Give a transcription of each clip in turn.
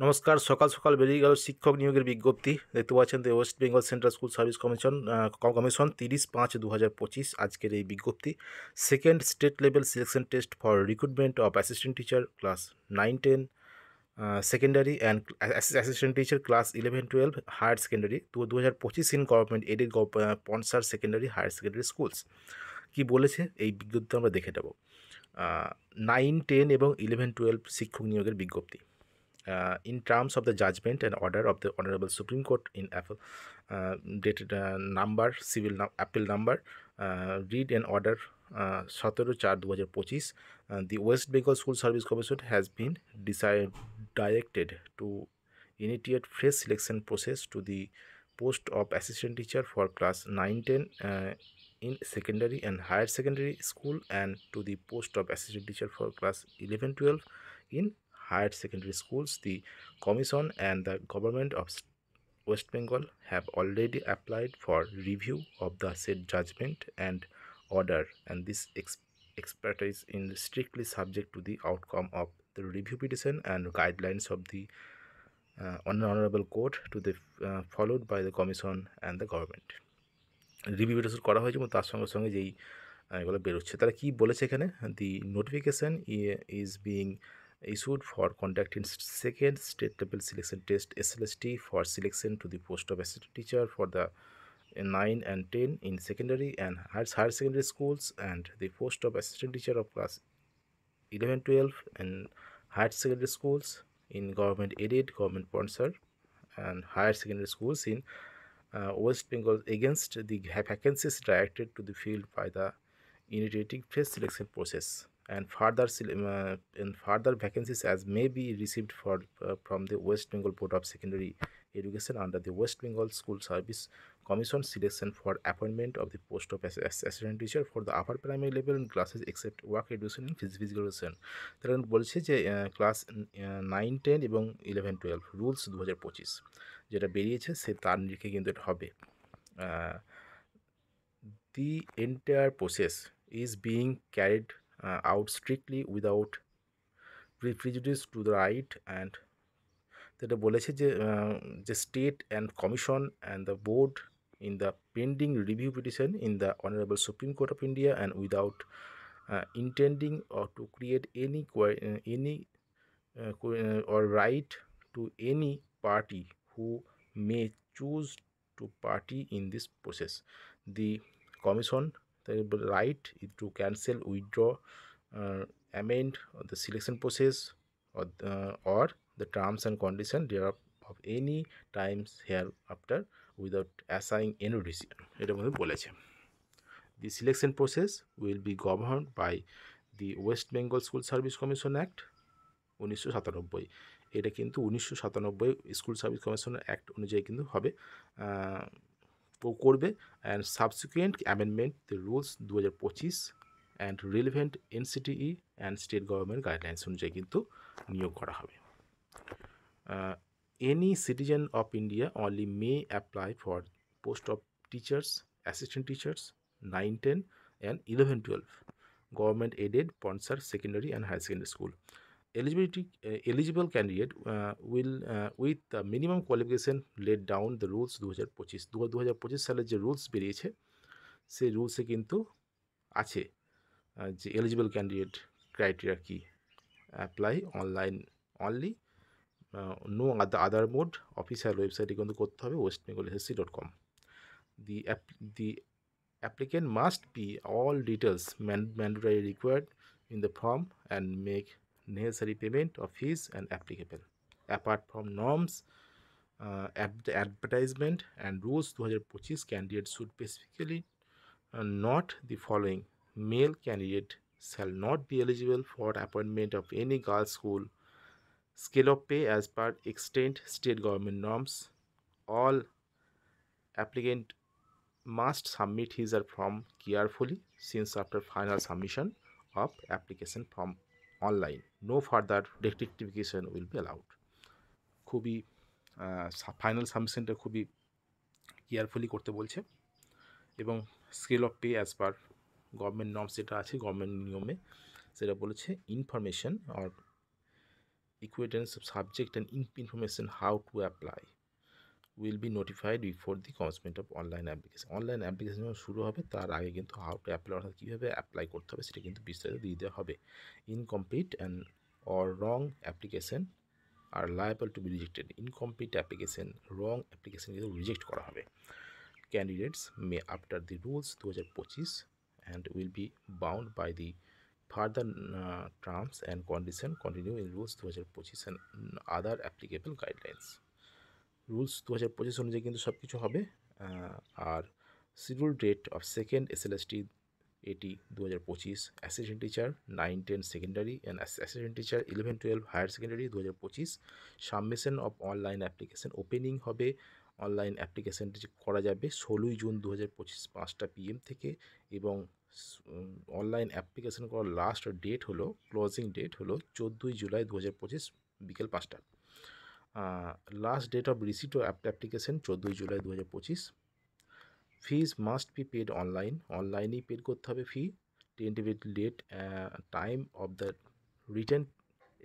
নমস্কার। সকাল সকাল বেরিয়ে গেল শিক্ষক নিয়োগের বিজ্ঞপ্তি। দেখতে পাচ্ছেন যে West Bengal central school service commission 30/5/2025 আজকের এই বিজ্ঞপ্তি। Second state level selection test for recruitment of assistant teacher class 9-10 secondary and assistant teacher class 11-12 higher secondary 2025 in government aided sponsor secondary higher secondary schools. কি বলেছে এই বিজ্ঞপ্তি আমরা দেখে নেব। 9-10 এবং 11-12 শিক্ষক নিয়োগের বিজ্ঞপ্তি। In terms of the judgment and order of the Honorable Supreme Court in dated number civil appeal number, read and order 17/4/2025, the West Bengal School Service Commission has been directed to initiate fresh selection process to the post of assistant teacher for class 9-10 in secondary and higher secondary school, and to the post of assistant teacher for class 11-12 in higher secondary schools. The Commission and the Government of West Bengal have already applied for review of the said judgment and order, and this expertise is strictly subject to the outcome of the review petition and guidelines of the honorable court to the followed by the Commission and the government. Review petition করা হয়েছে এবং তার সঙ্গে সঙ্গে যেই এগুলো বেরোচ্ছে, তারা কি বলেছে এখানে? দি notification is being issued for conducting second state level selection test SLST for selection to the post of assistant teacher for the 9 and 10 in secondary and higher secondary schools, and the post of assistant teacher of class 11-12 and higher secondary schools in government aided, government sponsored and higher secondary schools in West Bengal against the vacancies directed to the field by the initiating phase selection process, and further vacancies as may be received from the West Bengal Board of Secondary Education under the West Bengal School Service Commission selection for appointment of the post of assistant teacher for the upper primary level in classes except work education and physical education. তারা বলছে যে class 9-10 এবং 11-12 rules 2025 যেটা বেরিয়েছে সে তার নিরিখে কিন্তু এটা হবে। The entire process is being carried out strictly without prejudice to the right, and যেটা বলেছে যে state and commission and the board in the pending review petition in the Honorable Supreme Court of India, and without intending or to create any or right to any party who may choose to party in this process. The commission the right is to cancel, withdraw, amend the selection process or the terms and conditions thereof of any times hereafter without assigning any decision. এটার মধ্যে বলেছে the selection process will be governed by the West Bengal School Service Commission Act 1997। এটা কিন্তু 1997 school service commission act অনুযায়ী কিন্তু হবে করবে, and subsequent amendment the rules 2025 and relevant NCTE and state government guidelines অনুযায়ী কিন্তু নিয়োগ করা হবে। Any citizen of India only may apply for post of teachers, assistant teachers 9-10 and 11-12 government aided sponsor secondary and higher secondary school. Eligible candidate will with the minimum qualification laid down the rules 2025 সালের যে rules বেরিয়েছে সেই রুলসে কিন্তু আছে যে eligible candidate criteria কি। Apply online only, no other mode. Official ওয়েবসাইটে কিন্তু করতে হবে westbengalssc.com. The applicant must be all details mandatory required in the form and make necessary payment of fees and applicable. Apart from norms, advertisement and rules 2025, candidates should specifically note the following: male candidate shall not be eligible for appointment of any girls school. Scale of pay as per extent state government norms. All applicant must submit his or form carefully, since after final submission of application form online no further rectification will be allowed. খুবই final সাবমিশনটা খুবই carefully করতে বলছে, এবং scale of pay as per government norms যেটা আছে government নিয়মে সেটা বলেছে information or equivalence of subject and information how to apply will be notified before the commencement of online application. Online application যখন শুরু হবে তার আগে কিন্তু হাউ টু অ্যাপ্লাই অর্থাৎ কীভাবে অ্যাপ্লাই করতে হবে সেটা কিন্তু বিস্তারিত দিয়ে দেওয়া হবে। Incomplete and or wrong application are liable to be rejected. Incomplete application, wrong application কিন্তু রিজেক্ট করা হবে। Candidates may after the rules 2025 and will be bound by the further terms and condition continue in rules 2025 and other applicable guidelines. Rules 2025 অনুযায়ী কিন্তু সব কিছু হবে। আর schedule date of second SLST AT 2025, assistant teacher 9-10 secondary and assistant teacher 11-12 higher secondary 2025। Submission of online application, opening হবে online অ্যাপ্লিকেশানটি করা যাবে 16ই জুন 2025 5টা PM থেকে, এবং অনলাইন অ্যাপ্লিকেশান করার লাস্ট ডেট হলো, ক্লোজিং ডেট হলো 14ই জুলাই 2025 বিকেল 5টা। Last date of receipt of application 14ই July 2025। Fees must be paid online, অনলাইনেই পেড করতে হবে fee. Tentative date time of the written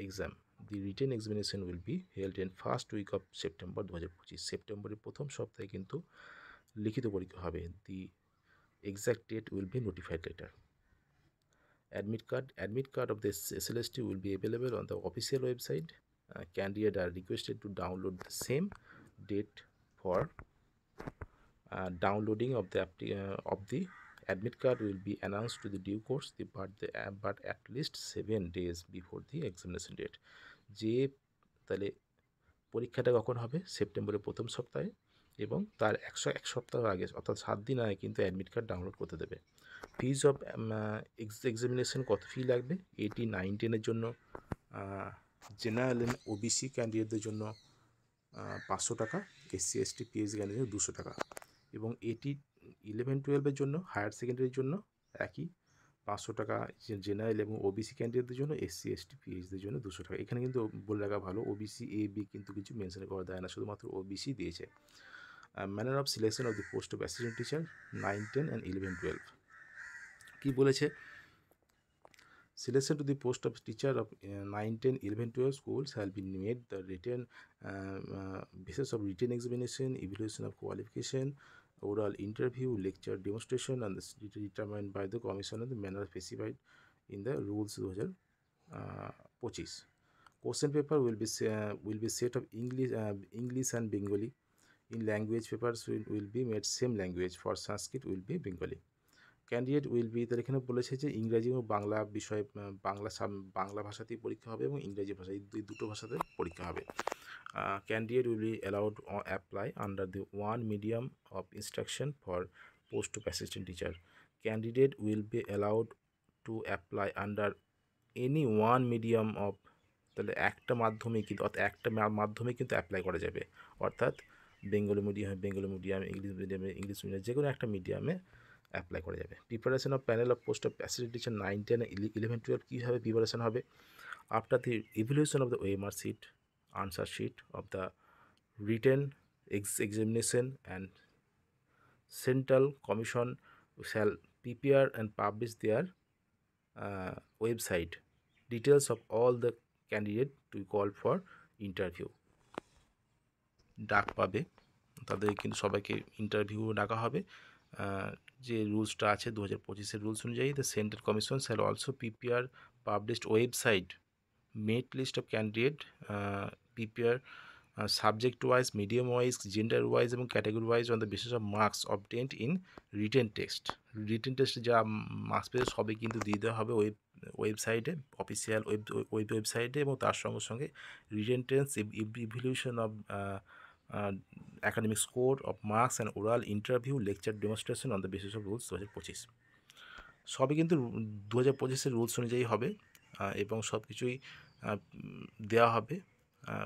exam, the written examination will be held in first week of September 2025। সেপ্টেম্বরের প্রথম সপ্তাহে কিন্তু লিখিত পরীক্ষা হবে। The exact date will be notified letter. Admit card of this SLST will be available on the official website. Candidates are requested to download the same date for downloading of the admit card will be announced to the due course, but at least 7 days before the examination date. যে তাহলে পরীক্ষাটা কখন হবে? সেপ্টেম্বরের প্রথম সপ্তাহে, এবং তার এক সপ্তাহ আগে অর্থাৎ 7 দিন আগে কিন্তু অ্যাডমিট কার্ড ডাউনলোড করতে দেবে। ফিজ অফ এক্সামিনেশন কত ফি লাগবে? 9-10-এর জন্য, জেনারেল এন্ড ওবিসি ক্যান্ডিডেটদের জন্য 500 টাকা, SC ST PH ক্যান্ডিডেট 200 টাকা, এবং 11-12-এর জন্য হায়ার সেকেন্ডারির জন্য একই 500 টাকা জেনারেল এবং ওবিসি ক্যান্ডিডেটদের জন্য, SC ST PHদের জন্য 200 টাকা। এখানে কিন্তু বলে রাখা ভালো, ওবিসি AB কিন্তু কিছু মেনশন করা দেয় না, শুধুমাত্র ওবিসি দিয়েছে। Manner of selection of the post of assistant teacher 9-10 and 11-12 কি বলেছে? Selection to the post of teacher of 9-10, 11-12 schools shall be made the written basis of written examination, evaluation of qualification, oral interview, lecture, demonstration, and determined by the commission in the manner specified in the rules 2025. Question paper will be set of English and Bengali. In language papers will be made same language. For Sanskrit will be Bengali. Candidate will be, তার এখানে বলেছে যে ইংরাজি এবং বাংলা বিষয়ে বাংলা ভাষাতেই পরীক্ষা হবে এবং ইংরেজি ভাষায়, এই দুটো ভাষাতে পরীক্ষা হবে। Candidate will be allowed apply under the one medium of instruction for post of assistant teacher. Candidate will be allowed to apply under any one medium of, তাহলে একটা মাধ্যমে কিন্তু, অর্থাৎ একটা মাধ্যমে কিন্তু অ্যাপ্লাই করা যাবে, অর্থাৎ বেঙ্গলি মিডিয়াম, ইংলিশ মিডিয়ামে ইংলিশ মিডিয়াম, যে কোনো একটা মিডিয়ামে অ্যাপ্লাই করা যাবে। Preparation of panel of post of assistant teacher 9-10 11-12 কীভাবে প্রিপারেশন হবে? After the evaluation of the OMR sheet, answer sheet of the written examination, and central commission shall prepare and publish their website details of all the candidate to call for interview. ডাক পাবে, তাদের কিন্তু সবাইকে interview ডাকা হবে। যে রুলসটা আছে 2025-এর রুলস অনুযায়ী, the central commission shall also prepare published website merit list of candidate, prepare subject wise, medium wise, gender wise এবং category wise on the basis of marks obtained in written test. Written টেস্টে যা marks পেয়েছে সবই কিন্তু দিয়ে দেওয়া হবে ওয়েবসাইটে, অফিসিয়াল ওয়েবসাইটে, এবং তার সঙ্গে সঙ্গে written test, evaluation of academic score of marks and oral interview, lecture, demonstration on the basis of rules 2025 সবই কিন্তু 2025-এর রুলস অনুযায়ী হবে, এবং সব কিছুই দেওয়া হবে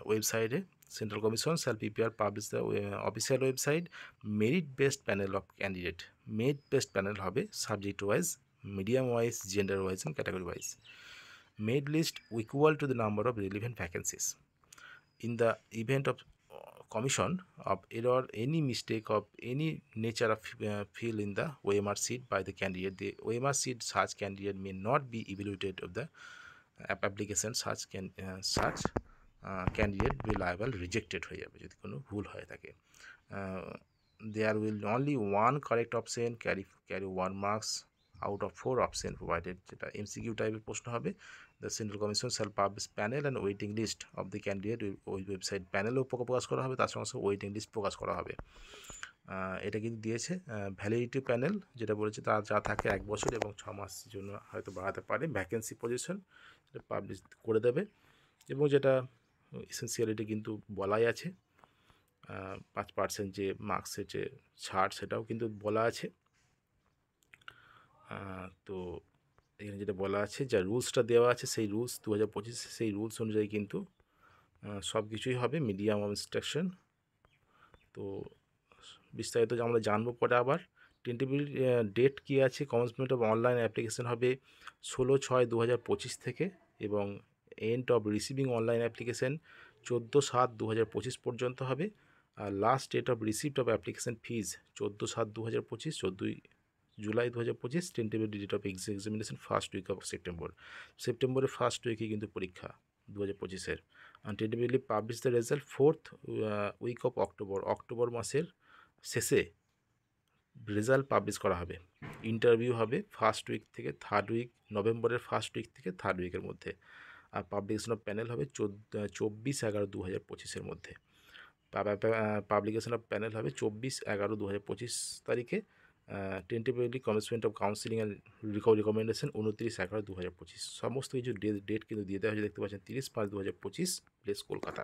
ওয়েবসাইটে। Central commission shall prepare publish the official website merit based panel of candidate. Merit based panel হবে subject wise, medium wise, gender wise এবং category wise. Merit list equal to the number of relevant vacancies. In the event of commission of error, any mistake of any nature of fill in the OMR sheet by the candidate, the OMR sheet such candidate may not be evaluated of the application. Such candidate be liable rejected হয়ে যাবে যদি কোনো ভুল হয়ে থাকে। There will only one correct option carry 1 marks out of 4 option provided, যেটা MCQ টাইপের প্রশ্ন হবে। The central commission shall publish panel and waiting list of the candidate, ওই ওয়েবসাইট প্যানেলও প্রকাশ করা হবে, তার সঙ্গে সঙ্গে ওয়েটিং লিস্ট প্রকাশ করা হবে। এটা কিন্তু দিয়েছে ভ্যালিডিটি প্যানেল, যেটা বলেছে তার যা থাকে 1 বছর এবং 6 মাসের জন্য হয়তো বাড়াতে পারে। ভ্যাকেন্সি পজিশন সেটা পাবলিশ করে দেবে, এবং যেটা এসেন্সিয়ালিটি কিন্তু বলাই আছে, 5% যে মার্কসের যে ছাড় সেটাও কিন্তু বলা আছে। তো এখানে যেটা বলা আছে, যা রুলসটা দেওয়া আছে সেই রুলস 2025 সেই রুলস অনুযায়ী কিন্তু সব কিছুই হবে, মিডিয়াম অফ ইনস্ট্রাকশন। তো বিস্তারিত আমরা জানবো পরে। আবার টেন্টেটিভ ডেট কী আছে, কমেন্সমেন্ট অফ অনলাইন অ্যাপ্লিকেশন হবে 16/6/2025 থেকে, এবং end of receiving online application 14/7/2025 পর্যন্ত হবে। আর last date of receipt of application fees 14/7/2025, 14 July 2025। Tentative date of examination first week of সেপ্টেম্বরের ফার্স্ট উইকে কিন্তু পরীক্ষা 2025-এর। Tentatively publish the result 4th week of October মাসের শেষে রেজাল্ট পাবলিশ করা হবে। ইন্টারভিউ হবে ফার্স্ট উইক থেকে থার্ড উইক, নভেম্বরের ফার্স্ট উইক থেকে থার্ড উইকের মধ্যে। আর পাবলিকেশন অফ প্যানেল হবে 24/11/2025-এর মধ্যে। পাবলিকেশন অফ প্যানেল হবে 24/11/2025 তারিখে। Tentatively commencement of counselling and recommendation 29/11/2025। সমস্ত কিছু ডেট কিন্তু দিয়ে দেওয়া হয়েছে, দেখতে পাচ্ছেন 30/5/2025, প্লেস কলকাতা।